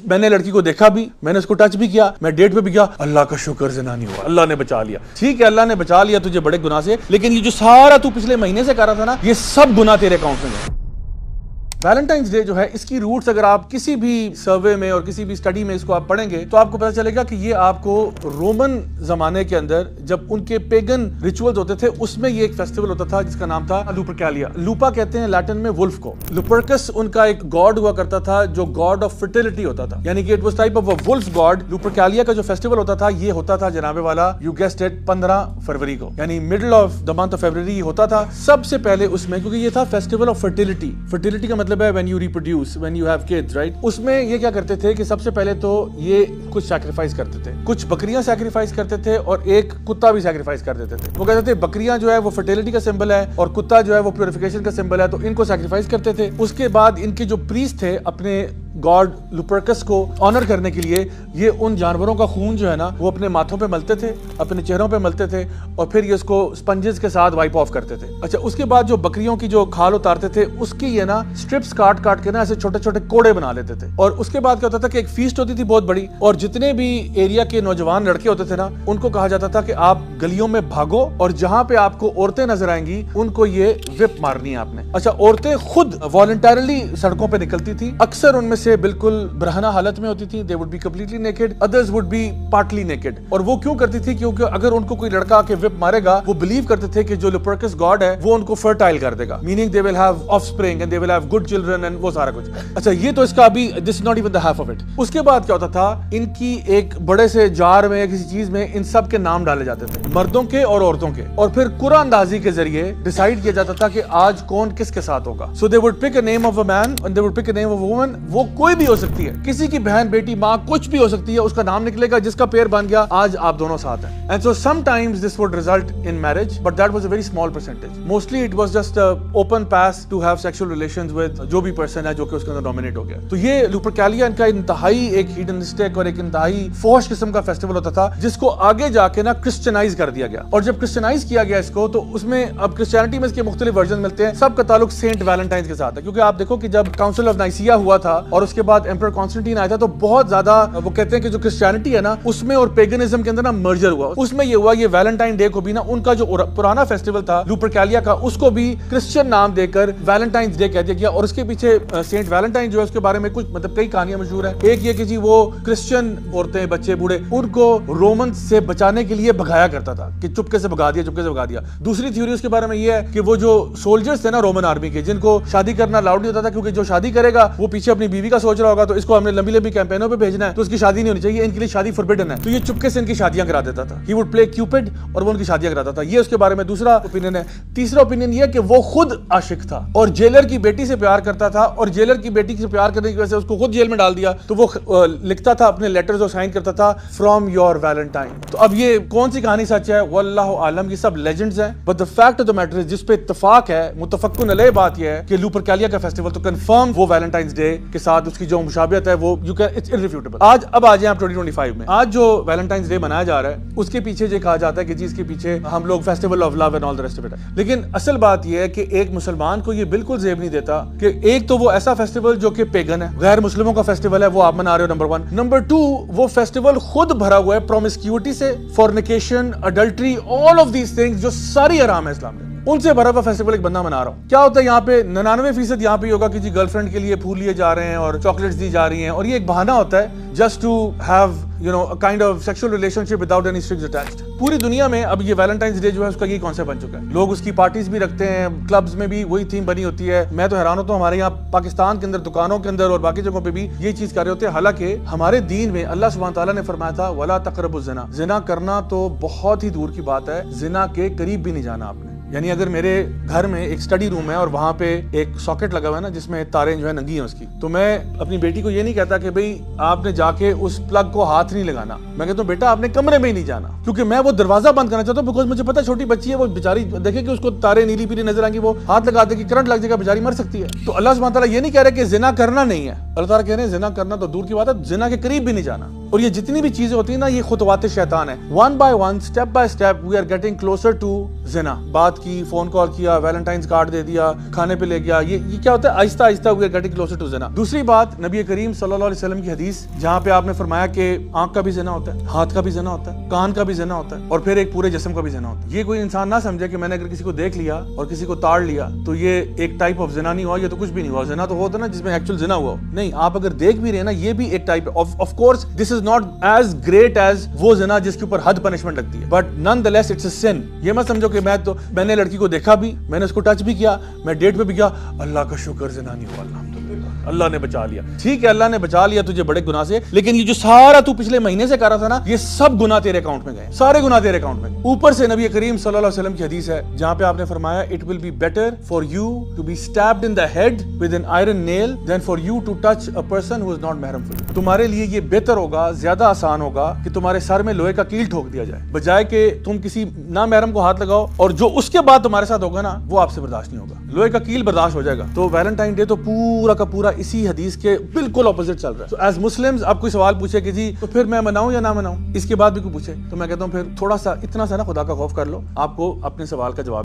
میں نے لڑکی کو دیکھا بھی, میں نے اس کو ٹچ بھی کیا, میں ڈیٹ پہ بھی گیا, اللہ کا شکر زنا نہیں ہوا, اللہ نے بچا لیا. ٹھیک ہے اللہ نے بچا لیا تجھے بڑے گناہ سے, لیکن یہ جو سارا تو پچھلے مہینے سے کر رہا تھا نا, یہ سب گناہ تیرے اکاؤنٹ میں ہیں. ویلنٹائنز ڈے جو ہے اس کی روٹس اگر آپ کسی بھی سروے میں اور کسی بھی اسٹڈی میں اس کو آپ پڑھیں گے تو آپ کو پتہ چلے گا کہ یہ آپ کو رومن زمانے کے اندر جب ان کے پیگن ریچولز ہوتے تھے اس میں یہ ایک فیسٹیول ہوتا تھا جس کا نام تھا لوپرکیلیا. لوپا کہتے ہیں لیٹن میں ولف کو. لوپرکس ان کا ایک گاڈ ہوا کرتا تھا جو گاڈ آف فرٹیلٹی ہوتا تھا, یعنی کہ it was type of a wolf god. Lupercalia کا جو فیسٹیول ہوتا تھا یہ ہوتا تھا جناب والا یو گیسڈ اٹ 15 فروری کو, یعنی middle of the month of February ہوتا تھا سب سے پہلے اس میں, کیونکہ یہ تھا فیسٹیول آف فرٹیلٹی. فرٹیلٹی کا مطلب ہے when you reproduce, when you have kids, right? اس میں یہ کیا کرتے تھے کہ سب سے پہلے تو یہ کچھ سیکریفائس کرتے تھے, کچھ بکریاں سیکریفائس کرتے تھے اور ایک کتا بھی سیکریفائس کر دیتے تھے. وہ کہتے تھے بکریاں جو ہے وہ فرٹیلٹی کا سمبل ہے اور کتا جو ہے وہ پیوریفیکیشن کا سمبل ہے, تو ان کو سیکریفائس کرتے تھے. اس کے بعد ان کے جو پریسٹ تھے اپنے گاڈ لوپرکس کو آنر کرنے کے لیے یہ ان جانوروں کا خون جو ہے نا وہ اپنے ماتھوں پہ ملتے تھے, اپنے چہروں پہ ملتے تھے اور پھر یہ اس کو سپنجز کے ساتھ وائپ آف کرتے تھے. اچھا اس کے بعد جو بکریوں کی جو کھال اتارتے تھے اس کی یہ نا سٹرپس کاٹ کاٹ کے نا ایسے چھوٹے چھوٹے کوڑے بنا لیتے تھے. اور اس کے بعد کیا ہوتا تھا کہ ایک فیسٹ ہوتی تھی بہت بڑی, اور جتنے بھی ایریا کے نوجوان لڑکے ہوتے تھے نا ان کو کہا جاتا تھا کہ آپ گلیوں میں بھاگو اور جہاں پہ آپ کو عورتیں نظر آئیں گی ان کو یہ وپ مارنی ہے آپ نے. اچھا عورتیں خود والنٹرلی سڑکوں پہ نکلتی تھی, اکثر ان میں سے بالکل برہنہ حالت میں ہوتی تھی. they would be completely naked, others would be partly naked. اور وہ کیوں کرتی تھی, کیونکہ اگر ان کو کوئی لڑکا کے وپ مارے گا وہ بلیو کرتے تھے کہ جو لوپرکس گاڈ ہے وہ ان کو فرٹائل کر دے گا, meaning they will have offspring and they will have good children and وہ سارا کچھ. اچھا یہ تو اس کا ابھی this is not even the half of it. اس کے بعد کیا ہوتا تھا, ان کی ایک بڑے سے جار میں یا کسی چیز میں ان سب کے نام ڈالے جاتے تھے, مردوں کے اور عورتوں کے, اور پھر قرآن اندازی کے ذریعے ڈیسائیڈ کیا جاتا تھا کہ آج کون کس کے ساتھ ہوگا. so they would pick a name of a man and they would pick a name of a woman. وہ کوئی بھی ہو سکتی ہے, کسی کی بہن بیٹی ماں کچھ بھی ہو سکتی ہے, اس کا نام نکلے گا جس کا پیر بن گیا آج آپ دونوں ساتھ ہیں. and so sometimes this would result in marriage but that was a very small percentage. mostly it was just a open pass to have sexual relations with جو بھی پرسن ہے جو کہ اس کے اندر ڈومینیٹ ہو گیا. تو یہ لوپرکیلیا ان کا انتہائی ایک ہیڈنسٹک اور ایک انتہائی فوش قسم کا فیسٹیول ہوتا تھا جس کو آگے جا کے نا کرسچنائز کر دیا گیا. اور جب کرسچنائز کیا گیا اس کو تو اس میں اب کرسچینٹی میں اس کے مختلف ورژن ملتے ہیں, سب کا تعلق سینٹ ویلنٹائنز کے ساتھ ہے. کیونکہ آپ دیکھو کہ جب کاؤنسل آف نائسیا ہوا تھا اور اس کے بعد ایمپرر کانسٹنٹین آیا تھا تو بہت زیادہ وہ کہتے ہیں کہ جو کرسچینٹی ہے نا اس میں اور پیگنزم کے اندر نا مرجر ہوا. اس میں یہ ہوا یہ ویلنٹائن ڈے کو بھی نا ان کا جو پرانا فیسٹیول تھا لوپرکیلیا کا اس کو بھی کرسچین نام دے کر ویلنٹائنز ڈے کہہ دیا گیا. اور اس کے پیچھے سینٹ ویلنٹائن جو ہے اس کے بارے میں کچھ مطلب کئی کہانیاں مشہور ہیں. ایک یہ کہ جی وہ کرسچین عورتیں بچے بوڑھے ان کو رومن سے بچانے کے لیے بھگایا کرتا تھا کہ چپکے سے بھگا دیا, چپکے سے بھگا دیا. دوسری تھیوری اس کے بارے میں یہ ہے کہ وہ جو سولجرز تھے نا رومن آرمی کے جن کو شادی کرنا الاؤڈ نہیں ہوتا تھا, کیونکہ جو شادی کرے گا وہ پیچھے اپنی بیوی کا سوچ رہا ہوگا تو اس کو ہم نے لمبی لمبی کیمپینوں پہ بھیجنا ہے تو اس کی شادی نہیں ہونی چاہیے, ان کے لیے شادی فوربڈن ہے. تو یہ چپکے سے ان کی شادیاں کرا دیتا تھا. ہی وڈ پلے کیوپڈ اور وہ ان کی شادیاں کراتا تھا. یہ اس کے بارے میں دوسرا اوپینین ہے. تیسرا اوپینین یہ کہ وہ خود عاشق تھا اور جیلر کی بیٹی سے پیار کرتا تھا, اور جیلر کی بیٹی سے پیار کرنے کی وجہ سے اس کو خود جیل میں ڈال دیا. تو وہ لکھتا تھا اپنے لیٹرز اور سائن کرتا تھا فرام یور ویلنٹائن. تو اب یہ کون سی کہانی سچ ہے واللہ عالم, یہ سب لیجنڈز ہیں. But the fact of the matter is جس پہ اتفاق ہے متفقن علیہ بات یہ ہے کہ لوپرکیلیا کا فیسٹیول تو کنفرم وہ ویلنٹائنز ڈے کے ساتھ اس کی جو مشابہت ہے وہ اٹس irrefutable. آج اب آ جائیں آپ 2025 میں. آج جو ویلنٹائنز ڈے منایا جا رہا ہے اس کے پیچھے یہ کہا جاتا ہے کہ جی اس کے پیچھے ہم لوگ festival of love and all the rest of it. لیکن اصل بات یہ ہے کہ ایک مسلمان کو یہ بالکل زیب نہیں دیتا کہ ایک تو وہ ایسا فیسٹیول جو کہ پیگن ہے, غیر مسلموں کا فیسٹیول ہے, وہ آپ منا رہے ہو نمبر 1. نمبر 2 وہ فیسٹیول خود بھرا ہوا ہے پرومسکیوٹی سے, fornication, adultery, all of these things جو ساری حرام ہے اسلام میں, ان سے بھرا ہوا فیسٹیول ایک بندہ منا رہا ہوں. کیا ہوتا ہے یہاں پہ 99% یہاں پہ ہوگا کہ جی گرل فرینڈ کے لیے پھول لیے جا رہے ہیں اور چاکلیٹس دی جا رہی ہیں, اور یہ ایک بہانہ ہوتا ہے just to have you know a kind of sexual relationship without any strings attached. پوری دنیا میں اب یہ ویلنٹائنز ڈے جو ہے اس کا یہ کانسیپٹ بن چکا ہے. لوگ اس کی پارٹیز بھی رکھتے ہیں, کلبز میں بھی وہی تھیم بنی ہوتی ہے. میں تو حیران ہوتا ہوں ہمارے یہاں پاکستان کے اندر دکانوں کے اندر اور باقی جگہوں پہ بھی یہ چیز کر رہے ہوتے ہیں. حالانکہ ہمارے دین میں اللہ سبحانہ تعالیٰ نے فرمایا تھا ولا تقربوا الزنا, زنا کرنا تو بہت ہی دور کی بات ہے, زنا کے قریب بھی نہیں جانا آپ نے. یعنی اگر میرے گھر میں ایک اسٹڈی روم ہے اور وہاں پہ ایک ساکٹ لگا ہوا ہے نا جس میں تاریں جو ہے ننگی ہیں اس کی, تو میں اپنی بیٹی کو یہ نہیں کہتا کہ بھئی آپ نے جا کے اس پلگ کو ہاتھ نہیں لگانا. میں کہتا ہوں بیٹا آپ نے کمرے میں ہی نہیں جانا, کیونکہ میں وہ دروازہ بند کرنا چاہتا ہوں بیکاز مجھے پتا چھوٹی بچی ہے, وہ بیچاری دیکھے کہ اس کو تاریں نیلی پیلی نظر آئیں گی, وہ ہاتھ لگا دے گی, کرنٹ لگ جائے گا, بیچاری مر سکتی ہے. تو اللہ سبحانہ تعالیٰ یہ نہیں کہہ رہے کہ زنا کرنا نہیں ہے, اللہ تعالیٰ کہہ رہے ہیں زنا کرنا تو دور کی بات ہے, زنا کے قریب بھی نہیں جانا. اور یہ جتنی بھی چیزیں ہوتی ہیں نا یہ خطوات شیطان ہے. One by one, step by step we are getting closer to زنا. بات بات کی, فون کال کیا, ویلنٹائنز کارڈ دے دیا, کھانے پہ لے گیا, یہ کیا ہوتا ہے, آہستہ آہستہ we are getting closer to زنا. دوسری بات نبی کریم صلی اللہ علیہ وسلم کی حدیث جہاں پہ آپ نے فرمایا کہ آنکھ کا بھی زنا ہوتا ہے, ہاتھ کا بھی زنا ہوتا ہے, کان کا بھی زنا ہوتا ہے, اور پھر ایک پورے جسم کا بھی زنا ہوتا ہے. یہ کوئی انسان نہ سمجھے کہ میں نے اگر کسی کو دیکھ لیا اور کسی کو تاڑ لیا تو یہ ایک ٹائپ آف زنا نہیں ہوا, یہ تو کچھ بھی نہیں ہوا. زنا تو ہوتا ہے نا جس میں ایکچوئل زنا ہوا ہو. نہیں, آپ اگر دیکھ بھی رہے نا یہ بھی ایک type of course this is not as great as وہ زنا جس کے اوپر حد پنشمنٹ لگتی ہے, بٹ نن دی لیس اٹس اے سن. یہ مت سمجھو کہ میں نے لڑکی کو دیکھا بھی, میں نے اس کو ٹچ بھی کیا, میں ڈیٹ پہ بھی گیا, اللہ کا شکر زنا نہیں ہوا, الحمدللہ اللہ نے بچا لیا. ٹھیک ہے, اللہ نے بچا لیا تجھے بڑے گناہ سے, لیکن یہ جو سارا تو پچھلے مہینے سے کر رہا تھا نا, یہ سب گناہ تیرے اکاؤنٹ میں گئے, سارے گناہ تیرے اکاؤنٹ میں. اوپر سے نبی کریم صلی اللہ علیہ وسلم کی حدیث ہے جہاں پہ آپ نے فرمایا it will be better for you to be stabbed in the head with an iron nail than for you to touch a person who is not محرم فار یو. تمہارے لیے یہ بہتر ہوگا, زیادہ آسان ہوگا کہ تمہارے سر میں لوہے کا کیل ٹھوک دیا جائے, بجائے کہ تم کسی نامحرم کو ہاتھ لگاؤ اور جو اس کے بعد تمہارے ساتھ ہوگا نا وہ آپ سے برداشت نہیں ہوگا. لوہے کا کیل برداشت ہو جائے گا. تو ویلنٹائن ڈے تو پورا کا پورا اسی حدیث کے بالکل اپوزٹ چل رہا ہے. تو ایز مسلمز آپ کوئی سوال پوچھے کہ جی تو پھر میں مناؤں یا نہ مناؤں, اس کے بعد بھی کوئی پوچھے تو میں کہتا ہوں پھر تھوڑا سا اتنا سا نا خدا کا خوف کر لو, آپ کو اپنے سوال کا جواب